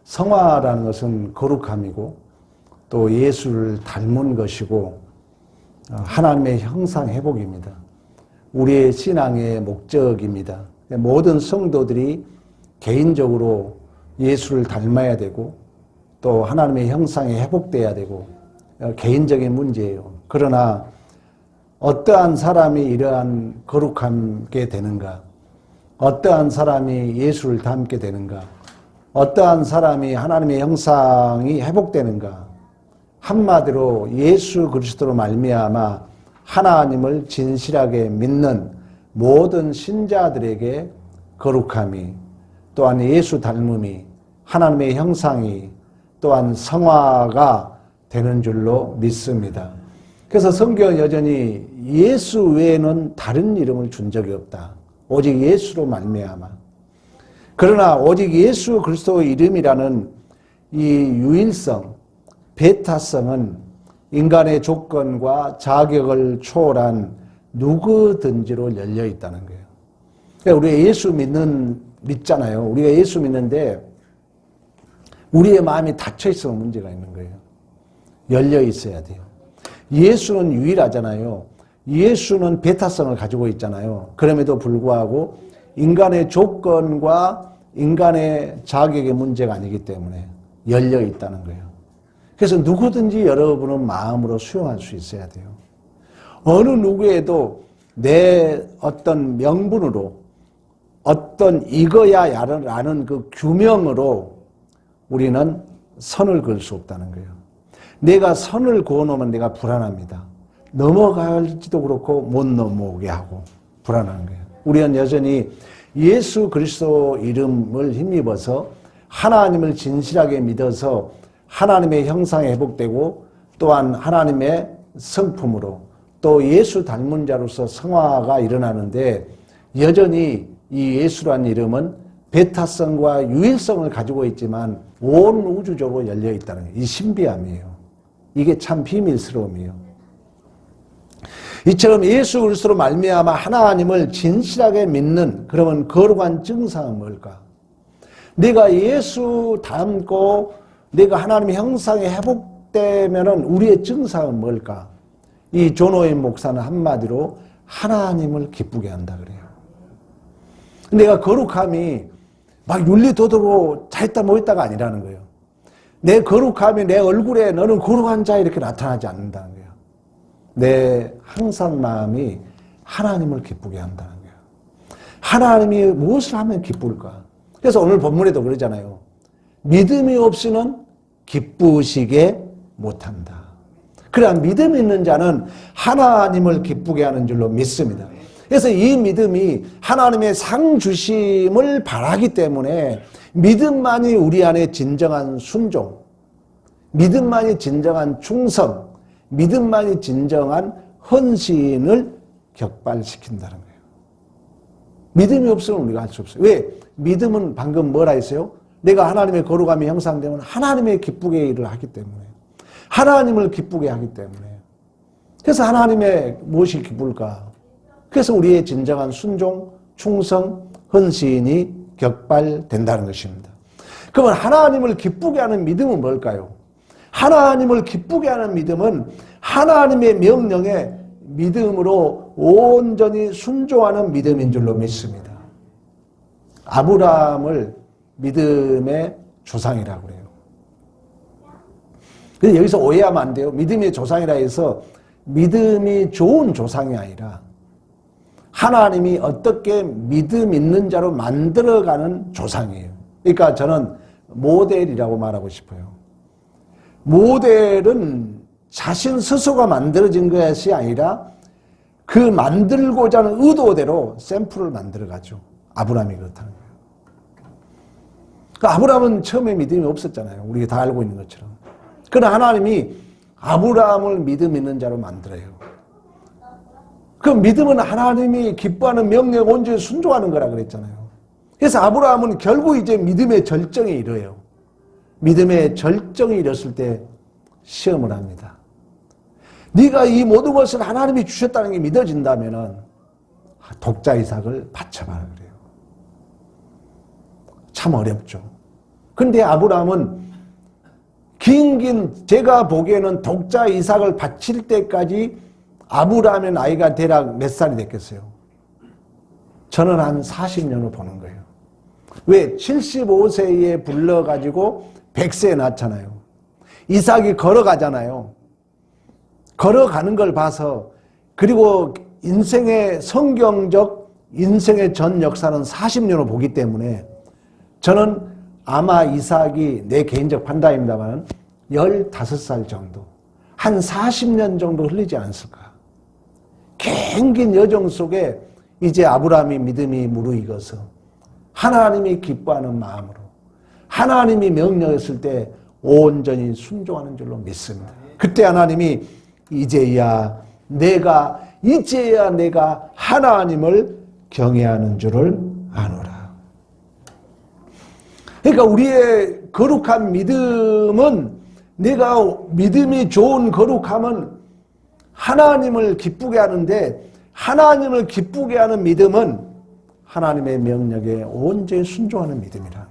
성화라는 것은 거룩함이고 또 예수를 닮은 것이고 하나님의 형상 회복입니다. 우리의 신앙의 목적입니다. 모든 성도들이 개인적으로 예수를 닮아야 되고 또 하나님의 형상이 회복돼야 되고 개인적인 문제예요. 그러나 어떠한 사람이 이러한 거룩하게 되는가? 어떠한 사람이 예수를 닮게 되는가? 어떠한 사람이 하나님의 형상이 회복되는가? 한마디로 예수 그리스도로 말미암아 하나님을 진실하게 믿는 모든 신자들에게 거룩함이 또한 예수 닮음이 하나님의 형상이 또한 성화가 되는 줄로 믿습니다. 그래서 성경은 여전히 예수 외에는 다른 이름을 준 적이 없다. 오직 예수로 말미암아. 그러나 오직 예수 그리스도의 이름이라는 이 유일성, 베타성은 인간의 조건과 자격을 초월한 누구든지로 열려 있다는 거예요. 그러니까 우리가 예수 믿잖아요. 우리가 예수 믿는데 우리의 마음이 닫혀 있으면 문제가 있는 거예요. 열려 있어야 돼요. 예수는 유일하잖아요. 예수는 베타성을 가지고 있잖아요. 그럼에도 불구하고 인간의 조건과 인간의 자격의 문제가 아니기 때문에 열려 있다는 거예요. 그래서 누구든지 여러분은 마음으로 수용할 수 있어야 돼요. 어느 누구에도 내 어떤 명분으로 어떤 이거야 라는 그 규명으로 우리는 선을 그을 수 없다는 거예요. 내가 선을 그어놓으면 내가 불안합니다. 넘어갈지도 그렇고 못 넘어오게 하고 불안한 거예요. 우리는 여전히 예수 그리스도 이름을 힘입어서 하나님을 진실하게 믿어서 하나님의 형상이 회복되고 또한 하나님의 성품으로 또 예수 닮은 자로서 성화가 일어나는데 여전히 이 예수란 이름은 베타성과 유일성을 가지고 있지만 온 우주적으로 열려 있다는 거예요. 이 신비함이에요. 이게 참 비밀스러움이에요. 이처럼 예수 그리스도로 말미암아 하나님을 진실하게 믿는 그러면 거룩한 증상은 뭘까? 내가 예수 닮고 내가 하나님의 형상에 회복되면은 우리의 증상은 뭘까? 이 존 오웬 목사는 한마디로 하나님을 기쁘게 한다 그래요. 내가 거룩함이 막 윤리도덕으로 잘했다 못했다가 아니라는 거예요. 내 거룩함이 내 얼굴에 너는 거룩한 자 이렇게 나타나지 않는다는 거예요. 내 항상 마음이 하나님을 기쁘게 한다는 거예요. 하나님이 무엇을 하면 기쁠까? 그래서 오늘 본문에도 그러잖아요. 믿음이 없이는 기쁘시게 못한다. 그러나 믿음 있는 자는 하나님을 기쁘게 하는 줄로 믿습니다. 그래서 이 믿음이 하나님의 상 주심을 바라기 때문에 믿음만이 우리 안에 진정한 순종, 믿음만이 진정한 충성, 믿음만이 진정한 헌신을 격발시킨다는 거예요. 믿음이 없으면 우리가 할 수 없어요. 왜? 믿음은 방금 뭐라 했어요? 내가 하나님의 거룩함이 형상되면 하나님의 기쁘게 일을 하기 때문에 하나님을 기쁘게 하기 때문에 그래서 하나님의 무엇이 기쁠까? 그래서 우리의 진정한 순종, 충성, 헌신이 격발된다는 것입니다. 그러면 하나님을 기쁘게 하는 믿음은 뭘까요? 하나님을 기쁘게 하는 믿음은 하나님의 명령에 믿음으로 온전히 순종하는 믿음인 줄로 믿습니다. 아브라함을 믿음의 조상이라고 그래요. 근데 여기서 오해하면 안 돼요. 믿음의 조상이라 해서 믿음이 좋은 조상이 아니라 하나님이 어떻게 믿음 있는 자로 만들어가는 조상이에요. 그러니까 저는 모델이라고 말하고 싶어요. 모델은 자신 스스로가 만들어진 것이 아니라 그 만들고자 하는 의도대로 샘플을 만들어가죠. 아브라함이 그렇다는 거예요. 그러니까 아브라함은 처음에 믿음이 없었잖아요. 우리가 다 알고 있는 것처럼. 그러나 하나님이 아브라함을 믿음 있는 자로 만들어요. 그 믿음은 하나님이 기뻐하는 명령에 온전히 순종하는 거라 그랬잖아요. 그래서 아브라함은 결국 이제 믿음의 절정에 이르요. 믿음의 절정에 이뤘을 때 시험을 합니다. 네가 이 모든 것을 하나님이 주셨다는 게 믿어진다면은 독자 이삭을 바쳐봐라 그래요. 참 어렵죠. 근데 아브라함은 긴 제가 보기에는 독자 이삭을 바칠 때까지 아브라함의 나이가 대략 몇 살이 됐겠어요? 저는 한 40년을 보는 거예요. 왜? 75세에 불러가지고 100세에 낳잖아요. 이삭이 걸어가잖아요. 걸어가는 걸 봐서, 그리고 인생의 성경적 인생의 전 역사는 40년을 보기 때문에 저는 아마 이삭이, 내 개인적 판단입니다만 15살 정도, 한 40년 정도 흘리지 않았을까. 긴 여정 속에 이제 아브라함의 믿음이 무르익어서 하나님이 기뻐하는 마음으로 하나님이 명령했을 때 온전히 순종하는 줄로 믿습니다. 그때 하나님이 이제야 내가 하나님을 경외하는 줄을 아노라. 그러니까 우리의 거룩한 믿음은, 내가 믿음이 좋은 거룩함은 하나님을 기쁘게 하는데, 하나님을 기쁘게 하는 믿음은 하나님의 명령에 온전히 순종하는 믿음이라는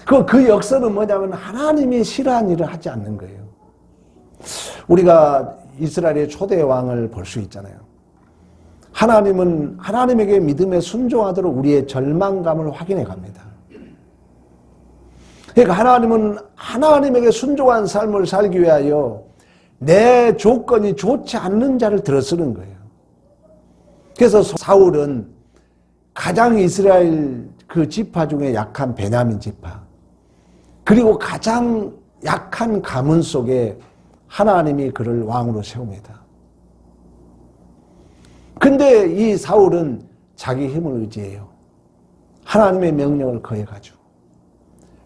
거예요. 그 역설은 뭐냐면 하나님이 싫어하는 일을 하지 않는 거예요. 우리가 이스라엘의 초대 왕을 볼 수 있잖아요. 하나님은 하나님에게 믿음에 순종하도록 우리의 절망감을 확인해 갑니다. 그러니까 하나님은 하나님에게 순종한 삶을 살기 위하여 내 조건이 좋지 않는 자를 들어쓰는 거예요. 그래서 사울은 가장 이스라엘 그 지파 중에 약한 베냐민 지파, 그리고 가장 약한 가문 속에 하나님이 그를 왕으로 세웁니다. 근데 이 사울은 자기 힘을 의지해요. 하나님의 명령을 거해가지고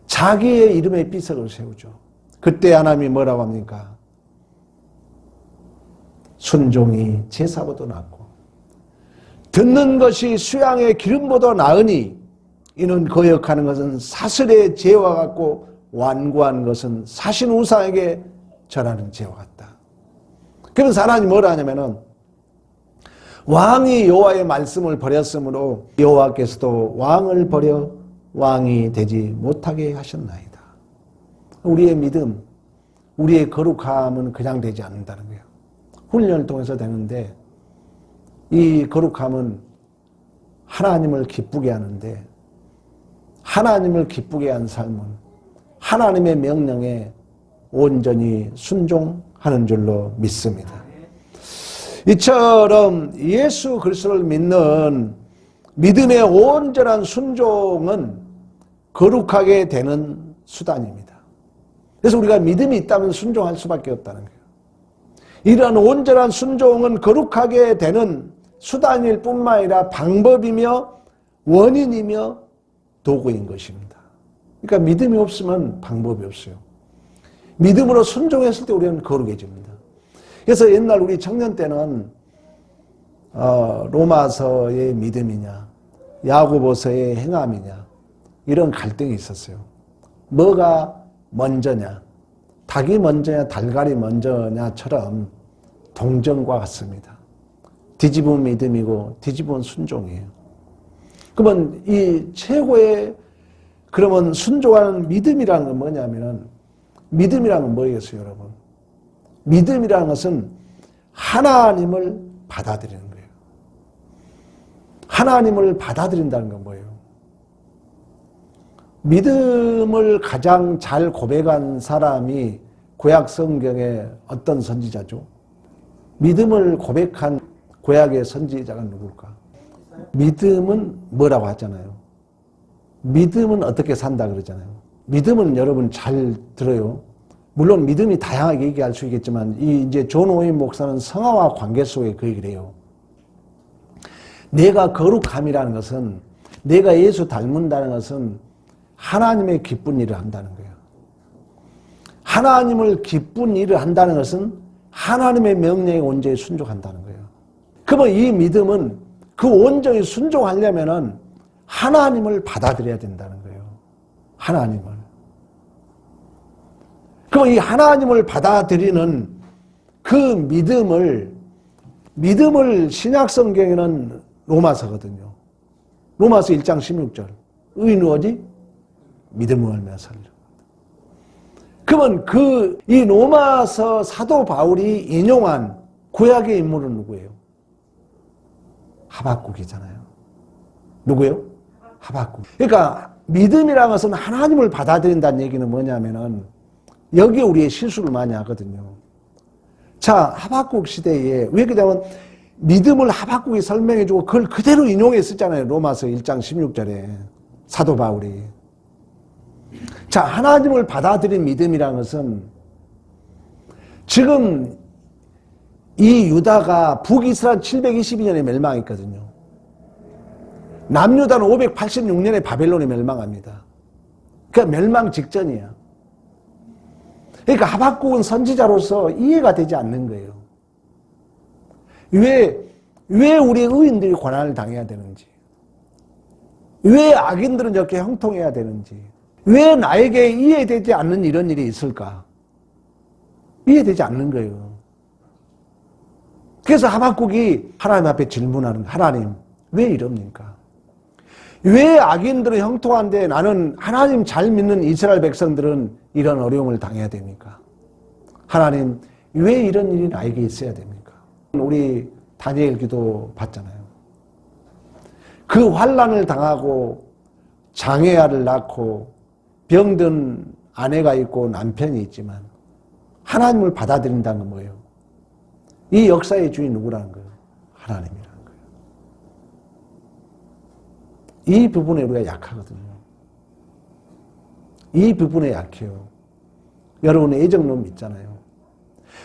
자기의 이름의 비석을 세우죠. 그때 하나님이 뭐라고 합니까? 순종이 제사보다 낫고 듣는 것이 수양의 기름보다 나으니 이는 거역하는 것은 사슬의 죄와 같고 완고한 것은 사신 우상에게 절하는 죄와 같다. 그래서 하나님이 뭐라 하냐면은 왕이 여호와의 말씀을 버렸으므로 여호와께서도 왕을 버려 왕이 되지 못하게 하셨나이다. 우리의 믿음, 우리의 거룩함은 그냥 되지 않는다는 거예요. 훈련을 통해서 되는데, 이 거룩함은 하나님을 기쁘게 하는데, 하나님을 기쁘게 한 삶은 하나님의 명령에 온전히 순종하는 줄로 믿습니다. 이처럼 예수 그리스도를 믿는 믿음의 온전한 순종은 거룩하게 되는 수단입니다. 그래서 우리가 믿음이 있다면 순종할 수밖에 없다는 거예요. 이러한 온전한 순종은 거룩하게 되는 수단일 뿐만 아니라 방법이며 원인이며 도구인 것입니다. 그러니까 믿음이 없으면 방법이 없어요. 믿음으로 순종했을 때 우리는 거룩해집니다. 그래서 옛날 우리 청년 때는 로마서의 믿음이냐 야고보서의 행함이냐 이런 갈등이 있었어요. 뭐가 먼저냐, 닭이 먼저냐 달걀이 먼저냐처럼 동정과 같습니다. 뒤집은 믿음이고 뒤집은 순종이에요. 그러면 이 최고의 그러면 순종하는 믿음이라는 건 뭐냐면은, 믿음이라는 건 뭐겠어요, 여러분? 믿음이라는 것은 하나님을 받아들이는 거예요. 하나님을 받아들인다는 건 뭐예요? 믿음을 가장 잘 고백한 사람이 구약 성경의 어떤 선지자죠? 믿음을 고백한 구약의 선지자가 누굴까? 믿음은 뭐라고 하잖아요. 믿음은 어떻게 산다 그러잖아요. 믿음은 여러분 잘 들어요. 물론 믿음이 다양하게 얘기할 수 있겠지만 이제 존 오웬 목사는 성화와 관계 속에 그 얘기를 해요. 내가 거룩함이라는 것은, 내가 예수 닮는다는 것은 하나님의 기쁜 일을 한다는 거예요. 하나님을 기쁜 일을 한다는 것은 하나님의 명령에 온전히 순종한다는 거예요. 그러면 이 믿음은 그 온전히 순종하려면은 하나님을 받아들여야 된다는 거예요. 하나님을. 그럼 이 하나님을 받아들이는 그 믿음을 신약 성경에는 로마서거든요. 로마서 1장 16절. 의인은 어디? 믿음을 말미암아 살려. 그러면 이 로마서 사도 바울이 인용한 구약의 인물은 누구예요? 하박국이잖아요. 누구예요? 하박국. 그러니까 믿음이라는 것은 하나님을 받아들인다는 얘기는 뭐냐면은 여기에 우리의 실수를 많이 하거든요. 자, 하박국 시대에 왜 그러냐면 믿음을 하박국이 설명해주고 그걸 그대로 인용했었잖아요. 로마서 1장 16절에 사도 바울이. 자, 하나님을 받아들인 믿음이라는 것은 지금 이 유다가 북이스라엘 722년에 멸망했거든요. 남유다는 586년에 바벨론에 멸망합니다. 그러니까 멸망 직전이야. 그러니까 하박국은 선지자로서 이해가 되지 않는 거예요. 왜 우리 의인들이 고난을 당해야 되는지, 왜 악인들은 이렇게 형통해야 되는지, 왜 나에게 이해되지 않는 이런 일이 있을까? 이해되지 않는 거예요. 그래서 하박국이 하나님 앞에 질문하는 거예요. 하나님, 왜 이럽니까? 왜 악인들은 형통한데 나는 하나님 잘 믿는 이스라엘 백성들은 이런 어려움을 당해야 됩니까? 하나님, 왜 이런 일이 나에게 있어야 됩니까? 우리 다니엘 기도 봤잖아요. 그 환난을 당하고 장애아를 낳고 병든 아내가 있고 남편이 있지만 하나님을 받아들인다는 건 뭐예요? 이 역사의 주인 누구라는 거예요? 하나님이라는 거예요. 이 부분에 우리가 약하거든요. 이 부분에 약해요. 여러분 애정론 믿잖아요.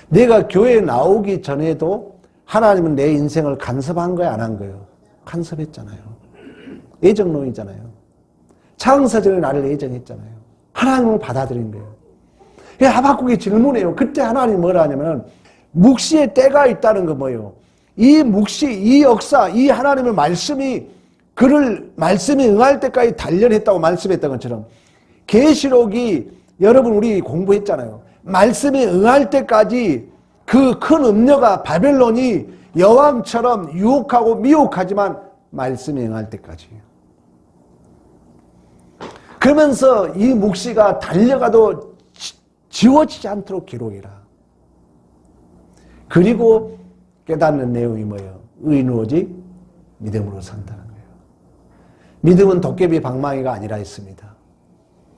내가 교회에 나오기 전에도 하나님은 내 인생을 간섭한 거야, 안 한 거예요? 간섭했잖아요. 애정론이잖아요. 창세전에 나를 애정했잖아요. 하나님을 받아들인 거예요. 하박국이 질문해요. 그때 하나님이 뭐라 하냐면 묵시의 때가 있다는 거 뭐예요? 이 묵시, 이 역사, 이 하나님의 말씀이 말씀이 응할 때까지 단련했다고 말씀했던 것처럼 계시록이 여러분 우리 공부했잖아요. 말씀이 응할 때까지 그 큰 음녀가 바벨론이 여왕처럼 유혹하고 미혹하지만 말씀이 응할 때까지. 그러면서 이 묵시가 달려가도 지워지지 않도록 기록해라. 그리고 깨닫는 내용이 뭐예요? 의인은 오직 믿음으로 산다는 거예요. 믿음은 도깨비 방망이가 아니라 있습니다.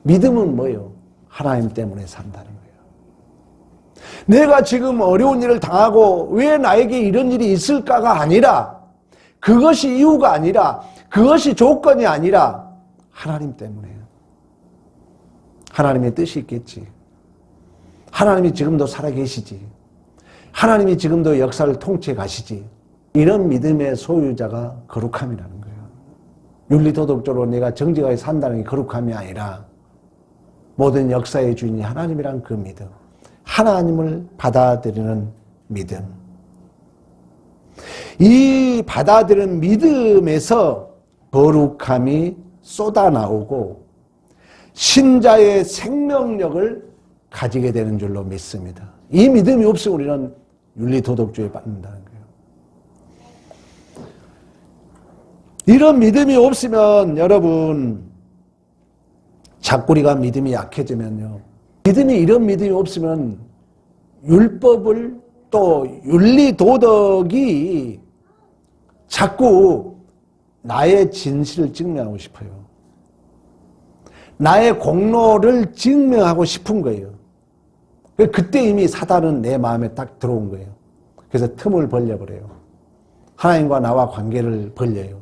믿음은 뭐예요? 하나님 때문에 산다는 거예요. 내가 지금 어려운 일을 당하고 왜 나에게 이런 일이 있을까가 아니라, 그것이 이유가 아니라, 그것이 조건이 아니라 하나님 때문에. 하나님의 뜻이 있겠지. 하나님이 지금도 살아계시지. 하나님이 지금도 역사를 통치해 가시지. 이런 믿음의 소유자가 거룩함이라는 거예요. 윤리도덕적으로 내가 정직하게 산다는 게 거룩함이 아니라 모든 역사의 주인이 하나님이란 그 믿음. 하나님을 받아들이는 믿음. 이 받아들이는 믿음에서 거룩함이 쏟아나오고 신자의 생명력을 가지게 되는 줄로 믿습니다. 이 믿음이 없으면 우리는 윤리도덕주의에 빠진다는 거예요. 이런 믿음이 없으면 여러분 자꾸 우리가 믿음이 약해지면요. 이런 믿음이 없으면 율법을 또 윤리도덕이 자꾸 나의 진실을 증명하고 싶어요. 나의 공로를 증명하고 싶은 거예요. 그때 이미 사단은 내 마음에 딱 들어온 거예요. 그래서 틈을 벌려버려요. 하나님과 나와 관계를 벌려요.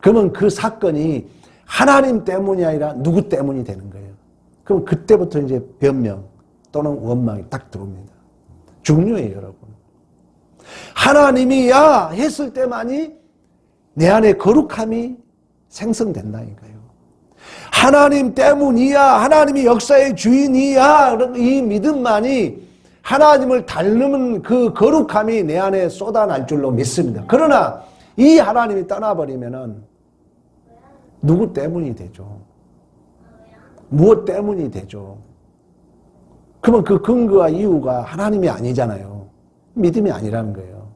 그러면 그 사건이 하나님 때문이 아니라 누구 때문이 되는 거예요. 그럼 그때부터 이제 변명 또는 원망이 딱 들어옵니다. 중요해요, 여러분. 하나님이야 했을 때만이 내 안에 거룩함이 생성된다니까요. 하나님 때문이야, 하나님이 역사의 주인이야, 이 믿음만이 하나님을 닮는 그 거룩함이 내 안에 쏟아날 줄로 믿습니다. 그러나 이 하나님이 떠나버리면은 누구 때문이 되죠? 무엇 때문이 되죠? 그러면 그 근거와 이유가 하나님이 아니잖아요. 믿음이 아니라는 거예요.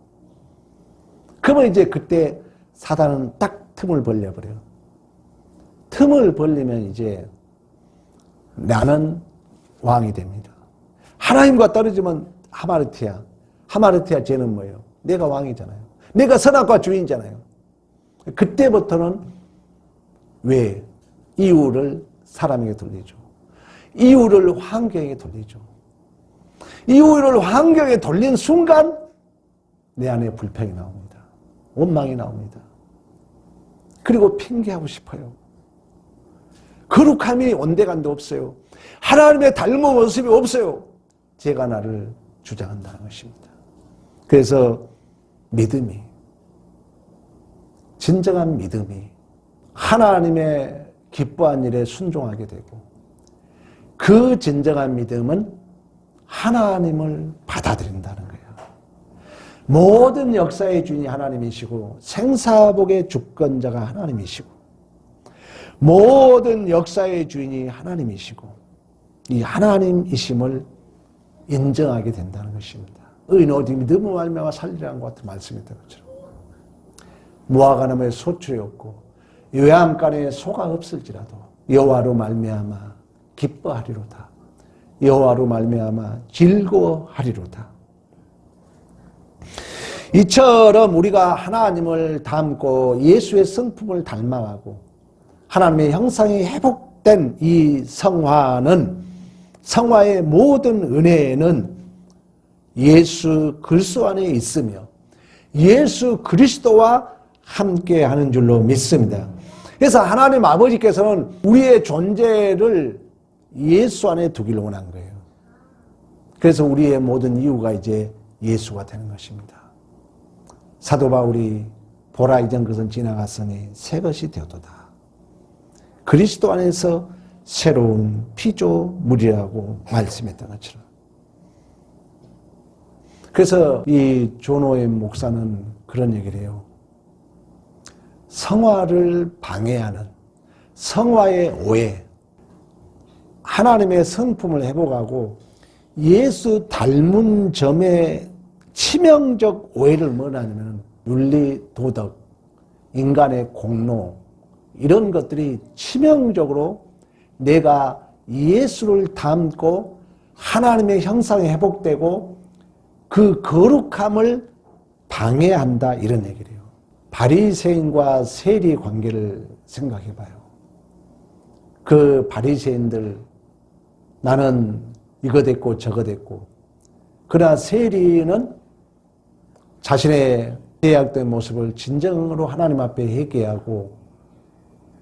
그러면 이제 그때 사단은 딱 틈을 벌려버려요. 틈을 벌리면 이제 나는 왕이 됩니다. 하나님과 떨어지면 하마르티아. 하마르티아 죄는 뭐예요? 내가 왕이잖아요. 내가 선악과 주인이잖아요. 그때부터는 왜 이유를 사람에게 돌리죠. 이유를 환경에 돌리죠. 이유를 환경에 돌린 순간 내 안에 불평이 나옵니다. 원망이 나옵니다. 그리고 핑계하고 싶어요. 거룩함이 온데간데 없어요. 하나님의 닮은 모습이 없어요. 제가 나를 주장한다는 것입니다. 그래서 믿음이, 진정한 믿음이 하나님의 기뻐한 일에 순종하게 되고, 그 진정한 믿음은 하나님을 받아들인다는 거예요. 모든 역사의 주인이 하나님이시고 생사복의 주권자가 하나님이시고 모든 역사의 주인이 하나님이시고 이 하나님이심을 인정하게 된다는 것입니다. 의인 오직 믿음으로 말미암아 살리라는 것 같은 말씀이었던 것처럼 무화과나무에 소출이 없고 외양간에 소가 없을지라도 여호와로 말미암아 기뻐하리로다. 여호와로 말미암아 즐거워하리로다. 이처럼 우리가 하나님을 닮고 예수의 성품을 닮아가고 하나님의 형상이 회복된 이 성화는, 성화의 모든 은혜는 예수 그리스도 안에 있으며 예수 그리스도와 함께하는 줄로 믿습니다. 그래서 하나님 아버지께서는 우리의 존재를 예수 안에 두기를 원한 거예요. 그래서 우리의 모든 이유가 이제 예수가 되는 것입니다. 사도 바울이 보라 이전 것은 지나갔으니 새 것이 되었도다. 그리스도 안에서 새로운 피조물이라고 말씀했던 것처럼. 그래서 이 존 오웬 목사는 그런 얘기를 해요. 성화를 방해하는 성화의 오해, 하나님의 성품을 회복하고 예수 닮은 점에 치명적 오해를 뭐냐면 윤리, 도덕, 인간의 공로 이런 것들이 치명적으로 내가 예수를 닮고 하나님의 형상이 회복되고 그 거룩함을 방해한다 이런 얘기를 해요. 바리새인과 세리 관계를 생각해 봐요. 그 바리새인들 나는 이거 됐고 저거 됐고, 그러나 세리는 자신의 죄악된 모습을 진정으로 하나님 앞에 회개하고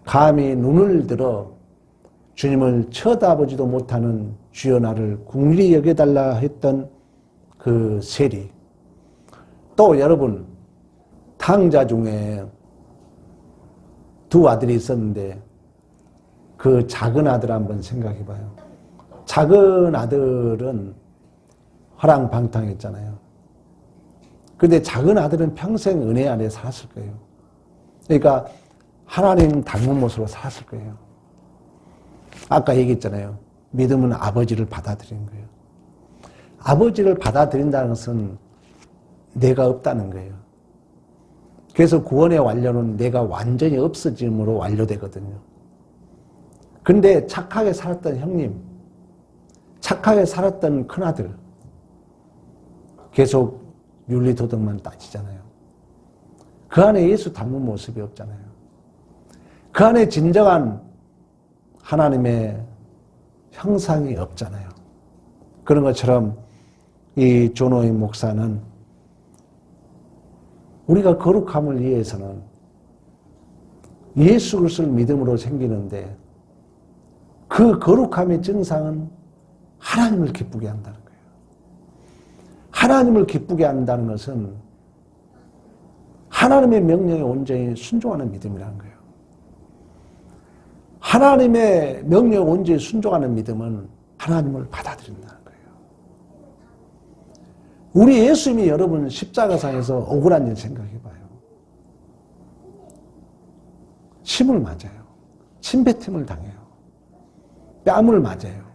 감히 눈을 들어 주님을 쳐다보지도 못하는 주여 나를 긍휼히 여겨달라 했던 그 세리. 또 여러분, 탕자 중에 두 아들이 있었는데 그 작은 아들 한번 생각해 봐요. 작은 아들은 허랑방탕했잖아요. 근데 작은 아들은 평생 은혜 안에 살았을 거예요. 그러니까 하나님 닮은 모습으로 살았을 거예요. 아까 얘기했잖아요. 믿음은 아버지를 받아들이는 거예요. 아버지를 받아들인다는 것은 내가 없다는 거예요. 그래서 구원의 완료는 내가 완전히 없어짐으로 완료되거든요. 근데 착하게 살았던 형님, 착하게 살았던 큰아들, 계속 윤리도덕만 따지잖아요. 그 안에 예수 닮은 모습이 없잖아요. 그 안에 진정한 하나님의 형상이 없잖아요. 그런 것처럼 이 존 오웬 목사는 우리가 거룩함을 위해서는 예수 그리스도를 믿음으로 생기는데 그 거룩함의 증상은 하나님을 기쁘게 한다는 거예요. 하나님을 기쁘게 한다는 것은 하나님의 명령에 온전히 순종하는 믿음이라는 거예요. 하나님의 명령에 온전히 순종하는 믿음은 하나님을 받아들인다는 거예요. 우리 예수님이 여러분 십자가상에서 억울한 일 생각해봐요. 침을 맞아요. 침뱉음을 당해요. 뺨을 맞아요.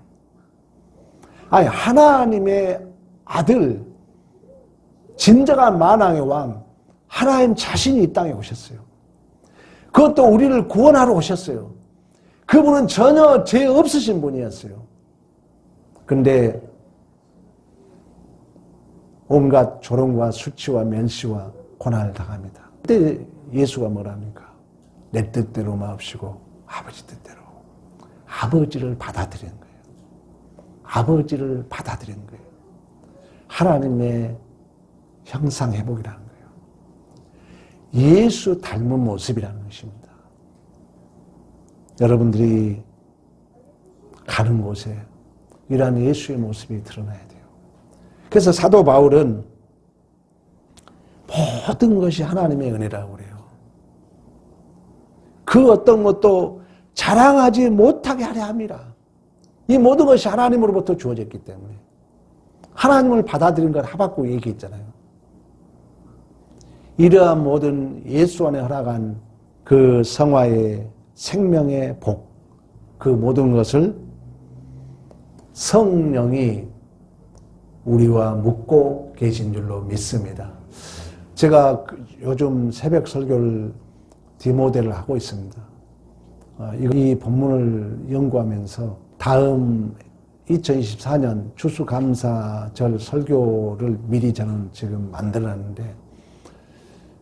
아니, 하나님의 아들, 진정한 만왕의 왕, 하나님 자신이 이 땅에 오셨어요. 그것도 우리를 구원하러 오셨어요. 그분은 전혀 죄 없으신 분이었어요. 근데 온갖 조롱과 수치와 멸시와 고난을 당합니다. 그때 예수가 뭐랍니까? 내 뜻대로 마옵시고 아버지 뜻대로. 아버지를 받아들이는 거예요. 아버지를 받아들이는 거예요. 하나님의 형상 회복이라는 거예요. 예수 닮은 모습이라는 것입니다. 여러분들이 가는 곳에 이러한 예수의 모습이 드러나야 돼요. 그래서 사도 바울은 모든 것이 하나님의 은혜라고 그래요. 그 어떤 것도 자랑하지 못하게 하려 합니다. 이 모든 것이 하나님으로부터 주어졌기 때문에. 하나님을 받아들인 걸 하박국 얘기했잖아요. 이러한 모든 예수 안에 허락한 그 성화의 생명의 복, 그 모든 것을 성령이 우리와 묻고 계신 줄로 믿습니다. 제가 요즘 새벽 설교를 디모델을 하고 있습니다. 이 본문을 연구하면서 다음 2024년 추수감사절 설교를 미리 저는 지금 만들었는데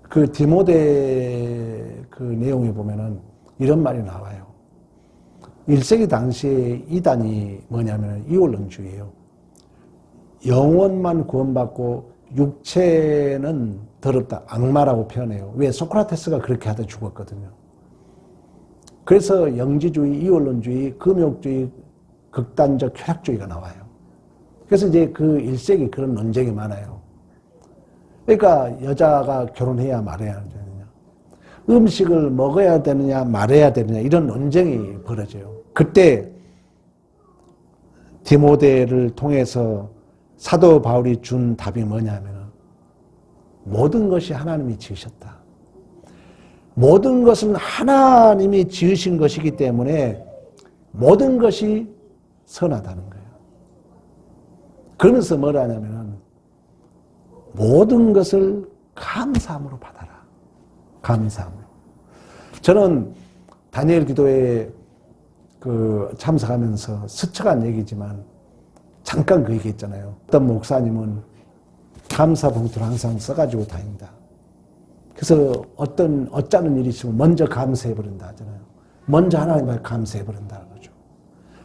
그 디모데 그 내용에 보면은 이런 말이 나와요. 1세기 당시에 이단이 뭐냐면 이원론주의예요. 영혼만 구원받고 육체는 더럽다, 악마라고 표현해요. 왜? 소크라테스가 그렇게 하다 죽었거든요. 그래서 영지주의, 이원론주의, 금욕주의, 극단적 쾌락주의가 나와요. 그래서 이제 그 1세기 그런 논쟁이 많아요. 그러니까 여자가 결혼해야 말해야 되느냐, 음식을 먹어야 되느냐 말해야 되느냐 이런 논쟁이 벌어져요. 그때 디모데를 통해서 사도 바울이 준 답이 뭐냐면 모든 것이 하나님이 지으셨다. 모든 것은 하나님이 지으신 것이기 때문에 모든 것이 선하다는 거예요. 그러면서 뭐라 하냐면 모든 것을 감사함으로 받아라. 감사함으로. 저는 다니엘 기도에 참석하면서 스쳐간 얘기지만 잠깐 그 얘기 했잖아요. 어떤 목사님은 감사 봉투를 항상 써가지고 다닙니다. 그래서 어쩌는 일이 있으면 먼저 감사해버린다 하잖아요. 먼저 하나님 앞에 감사해버린다는 거죠.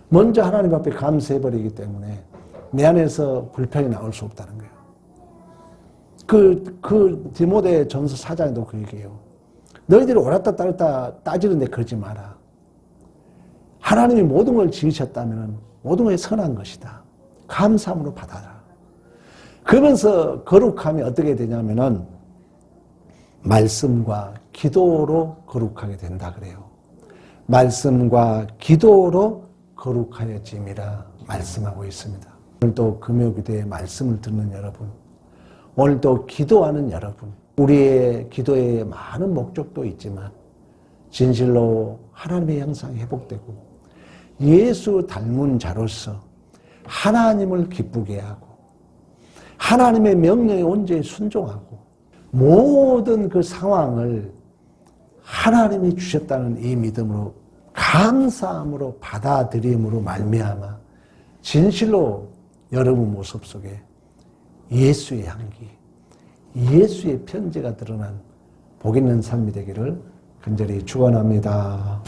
먼저 하나님 앞에 감사해버리기 때문에 내 안에서 불평이 나올 수 없다는 거예요. 그 디모데 전서 4장에도 그 얘기해요. 너희들이 옳았다 따랐다 따지는데 그러지 마라. 하나님이 모든 걸 지으셨다면 모든 것이 선한 것이다. 감사함으로 받아라. 그러면서 거룩함이 어떻게 되냐면은 말씀과 기도로 거룩하게 된다 그래요. 말씀과 기도로 거룩하여짐이라 말씀하고 있습니다. 오늘도 금요기도에 말씀을 듣는 여러분, 오늘도 기도하는 여러분, 우리의 기도에 많은 목적도 있지만 진실로 하나님의 형상이 회복되고 예수 닮은 자로서 하나님을 기쁘게 하고 하나님의 명령에 온전히 순종하고 모든 그 상황을 하나님이 주셨다는 이 믿음으로 감사함으로 받아들임으로 말미암아 진실로 여러분 모습 속에 예수의 향기, 예수의 편지가 드러난 복 있는 삶이 되기를 간절히 축원합니다.